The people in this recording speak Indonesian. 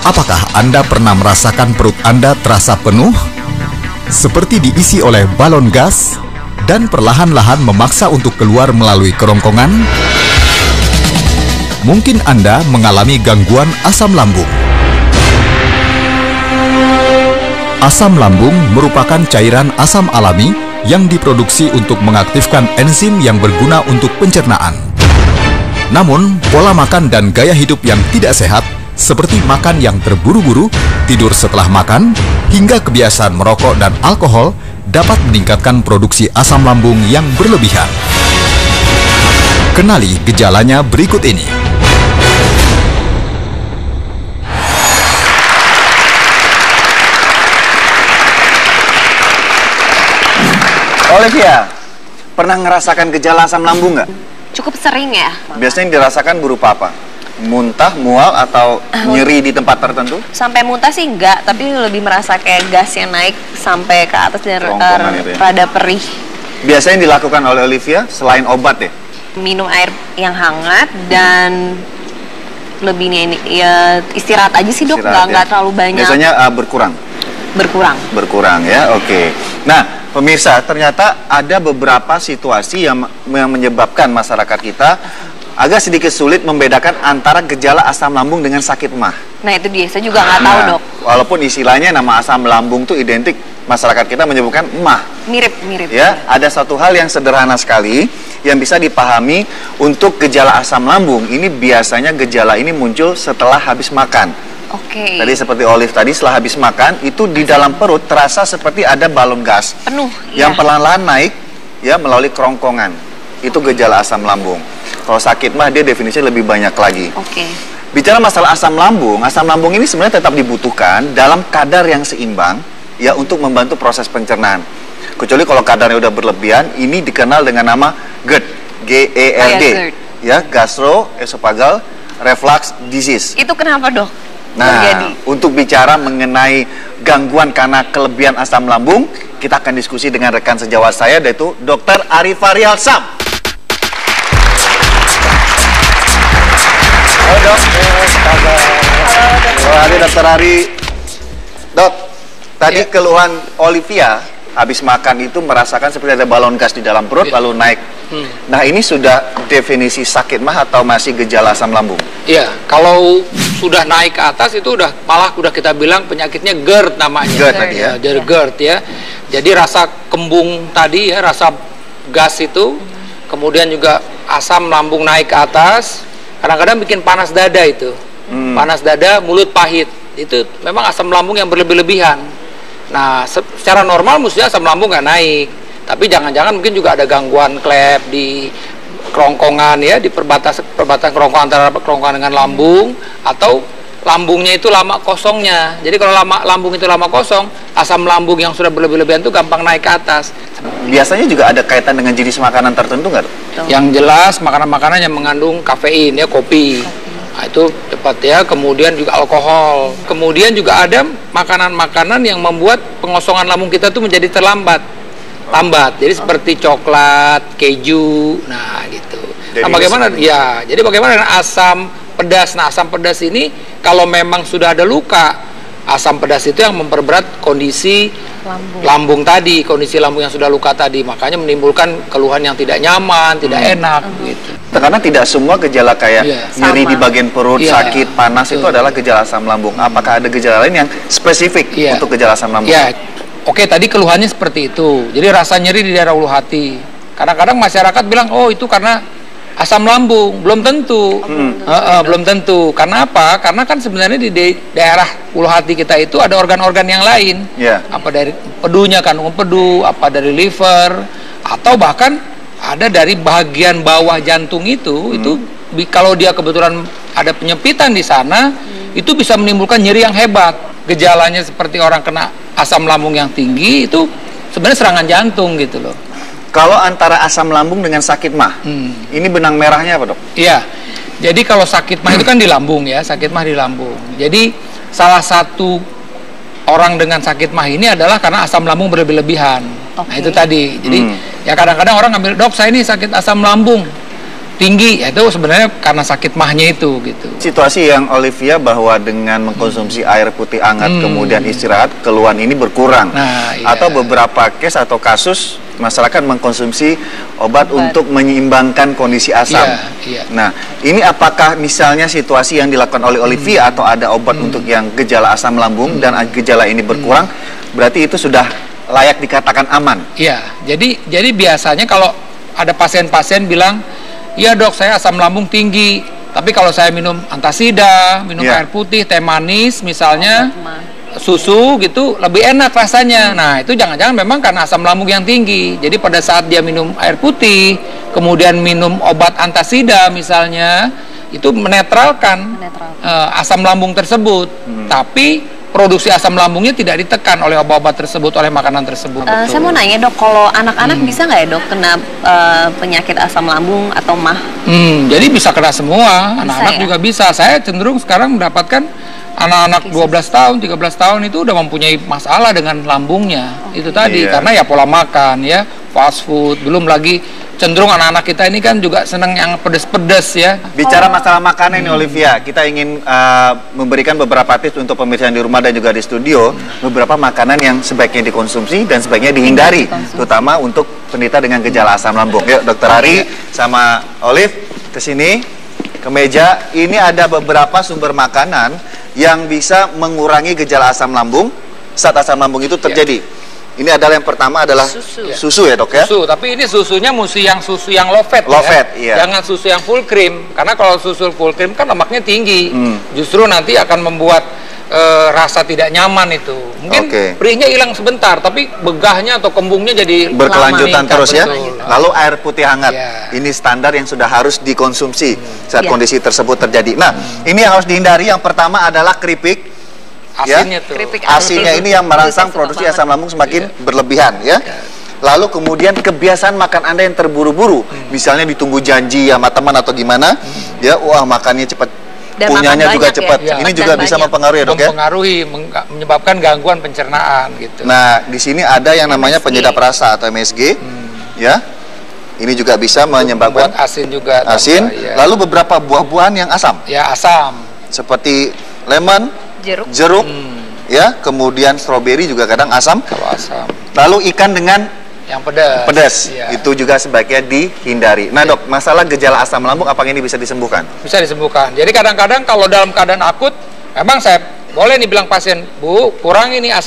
Apakah Anda pernah merasakan perut Anda terasa penuh? Seperti diisi oleh balon gas dan perlahan-lahan memaksa untuk keluar melalui kerongkongan? Mungkin Anda mengalami gangguan asam lambung. Asam lambung merupakan cairan asam alami yang diproduksi untuk mengaktifkan enzim yang berguna untuk pencernaan. Namun, pola makan dan gaya hidup yang tidak sehat seperti makan yang terburu-buru, tidur setelah makan, hingga kebiasaan merokok dan alkohol dapat meningkatkan produksi asam lambung yang berlebihan. Kenali gejalanya berikut ini. Olivia, pernah ngerasakan gejala asam lambung nggak? Cukup sering ya. Biasanya yang dirasakan berupa apa? Muntah, mual, atau nyeri di tempat tertentu? Sampai muntah sih enggak, tapi lebih merasa kayak gas yang naik sampai ke atas dan rada perih. Biasanya yang dilakukan oleh Olivia selain obat ya? Minum air yang hangat dan lebih ini ya istirahat aja sih dok, nggak terlalu banyak. Biasanya berkurang? Berkurang ya, oke. Nah, pemirsa, ternyata ada beberapa situasi yang menyebabkan masyarakat kita agak sedikit sulit membedakan antara gejala asam lambung dengan sakit mah. Nah itu dia, saya juga nggak tahu dok. Walaupun istilahnya nama asam lambung itu identik, masyarakat kita menyebutkan mah. Mirip. Ya, ada satu hal yang sederhana sekali yang bisa dipahami untuk gejala asam lambung. Ini biasanya gejala ini muncul setelah habis makan. Oke. Tadi seperti Olive tadi, setelah habis makan itu di dalam perut terasa seperti ada balon gas penuh yang perlahan-lahan naik ya melalui kerongkongan. Itu gejala asam lambung. Kalau sakit mah dia definisinya lebih banyak lagi. Oke. Bicara masalah asam lambung ini sebenarnya tetap dibutuhkan dalam kadar yang seimbang ya untuk membantu proses pencernaan. Kecuali kalau kadarnya udah berlebihan, ini dikenal dengan nama GERD, G-E-R-D, ya, gastroesophageal reflux disease. Itu kenapa dok? Nah, untuk bicara mengenai gangguan karena kelebihan asam lambung, kita akan diskusi dengan rekan sejawat saya, yaitu Dr. Ari Fahrial Sam. Halo dok. Halo Ari, Dr. Ari. Dok, tadi keluhan Olivia habis makan itu merasakan seperti ada balon gas di dalam perut lalu naik. Nah, ini sudah definisi sakit mah atau masih gejala asam lambung? Iya, kalau sudah naik ke atas itu malah kita bilang penyakitnya GERD namanya. GERD tadi ya. Jadi GERD ya. Jadi rasa kembung tadi ya, rasa gas itu, kemudian juga asam lambung naik ke atas, kadang-kadang bikin panas dada itu. Panas dada, mulut pahit. Itu memang asam lambung yang berlebih-lebihan. Nah, secara normal mestinya asam lambung nggak naik. Tapi jangan-jangan mungkin juga ada gangguan klep di kerongkongan ya, di perbatasan kerongkongan antara kerongkongan dengan lambung, atau lambungnya itu lama kosongnya. Jadi kalau lambung itu lama kosong, asam lambung yang sudah berlebih-lebihan itu gampang naik ke atas. Biasanya juga ada kaitan dengan jenis makanan tertentu nggak? Yang jelas makanan-makanan yang mengandung kafein ya, kopi. Nah, itu cepat ya. Kemudian juga alkohol. Kemudian juga ada makanan-makanan yang membuat pengosongan lambung kita itu menjadi lambat. Jadi seperti coklat, keju, nah gitu. Nah, bagaimana? Ya, jadi bagaimana dengan asam pedas? Nah, asam pedas ini kalau memang sudah ada luka, asam pedas itu yang memperberat kondisi lambung tadi, kondisi lambung yang sudah luka tadi, makanya menimbulkan keluhan yang tidak nyaman, tidak enak, gitu. Karena tidak semua gejala kayak nyeri di bagian perut, sakit, panas itu adalah gejala asam lambung. Apakah ada gejala lain yang spesifik untuk gejala asam lambung? Ya, oke, tadi keluhannya seperti itu. Jadi rasa nyeri di daerah ulu hati. Kadang-kadang masyarakat bilang, oh itu karena asam lambung. Belum tentu. Belum tentu. Karena apa? Karena kan sebenarnya di daerah ulu hati kita itu ada organ-organ yang lain. Apa dari pedunya, kandungan pedu, apa dari liver, atau bahkan ada dari bagian bawah jantung itu kalau dia kebetulan ada penyempitan di sana, itu bisa menimbulkan nyeri yang hebat. Gejalanya seperti orang kena asam lambung yang tinggi, itu sebenarnya serangan jantung gitu loh. Kalau antara asam lambung dengan sakit mah, ini benang merahnya apa dok? Iya, jadi kalau sakit mah itu kan di lambung ya, sakit mah di lambung. Jadi salah satu orang dengan sakit mah ini adalah karena asam lambung berlebih-lebihan. Nah itu tadi, jadi ya kadang-kadang orang ngambil, dok saya ini sakit asam lambung. tinggi, itu sebenarnya karena sakit mahnya itu gitu. Situasi yang Olivia bahwa dengan mengkonsumsi air putih hangat kemudian istirahat, keluhan ini berkurang. Nah, iya. Atau beberapa case atau kasus masyarakat mengkonsumsi obat untuk menyeimbangkan kondisi asam. Iya. Nah, ini apakah misalnya situasi yang dilakukan oleh Olivia atau ada obat untuk yang gejala asam lambung dan gejala ini berkurang, berarti itu sudah layak dikatakan aman? Iya, jadi biasanya kalau ada pasien-pasien bilang, "Iya dok, saya asam lambung tinggi, tapi kalau saya minum antasida, minum air putih, teh manis misalnya, susu gitu, lebih enak rasanya." Nah, itu jangan-jangan memang karena asam lambung yang tinggi. Jadi pada saat dia minum air putih, kemudian minum obat antasida misalnya, itu menetralkan asam lambung tersebut. Tapi produksi asam lambungnya tidak ditekan oleh obat-obat tersebut, oleh makanan tersebut. Saya mau nanya dok, kalau anak-anak bisa nggak ya dok kena penyakit asam lambung atau mah? Jadi bisa kena semua, anak-anak ya? juga bisa. Saya cenderung sekarang mendapatkan anak-anak 12 tahun, 13 tahun itu udah mempunyai masalah dengan lambungnya. Itu tadi, karena ya pola makan, ya fast food, belum lagi cenderung anak-anak kita ini kan juga seneng yang pedes-pedes ya. Bicara masalah makanan nih Olivia, kita ingin memberikan beberapa tips untuk pemirsa di rumah dan juga di studio, beberapa makanan yang sebaiknya dikonsumsi dan sebaiknya dihindari, terutama untuk penderita dengan gejala asam lambung. Yuk, Dokter Ari sama Olive ke sini, ke meja. Ini ada beberapa sumber makanan yang bisa mengurangi gejala asam lambung saat asam lambung itu terjadi. Ini adalah yang pertama adalah susu ya dok ya? Susu, tapi ini susunya mesti yang susu yang low fat iya. Jangan susu yang full cream, karena kalau susu full cream kan lemaknya tinggi. Justru nanti akan membuat rasa tidak nyaman itu. Mungkin perihnya hilang sebentar, tapi begahnya atau kembungnya jadi berkelanjutan terus ya. Betul. Lalu air putih hangat, ini standar yang sudah harus dikonsumsi saat kondisi tersebut terjadi. Nah, ini yang harus dihindari. Yang pertama adalah keripik. Asinnya tuh. Asinnya ini yang merangsang produksi asam lambung semakin berlebihan ya. Lalu kemudian kebiasaan makan Anda yang terburu-buru, misalnya ditunggu janji sama teman atau gimana, ya wah makannya cepat, punyanya juga cepat. Ini juga bisa mempengaruhi ya dok ya? Mempengaruhi, menyebabkan gangguan pencernaan gitu. Nah, di sini ada yang namanya penyedap rasa atau MSG, ya. Ini juga bisa menyebabkan asin juga. Asin. Lalu beberapa buah-buahan yang asam. Ya, asam. Seperti lemon, jeruk, ya, kemudian stroberi juga kadang asam. Kalau asam. Lalu ikan dengan yang pedas. Itu juga sebaiknya dihindari. Nah dok, masalah gejala asam lambung apakah ini bisa disembuhkan? Bisa disembuhkan. Jadi kadang-kadang kalau dalam keadaan akut, memang saya boleh nih bilang pasien, Bu, kurangi nih asam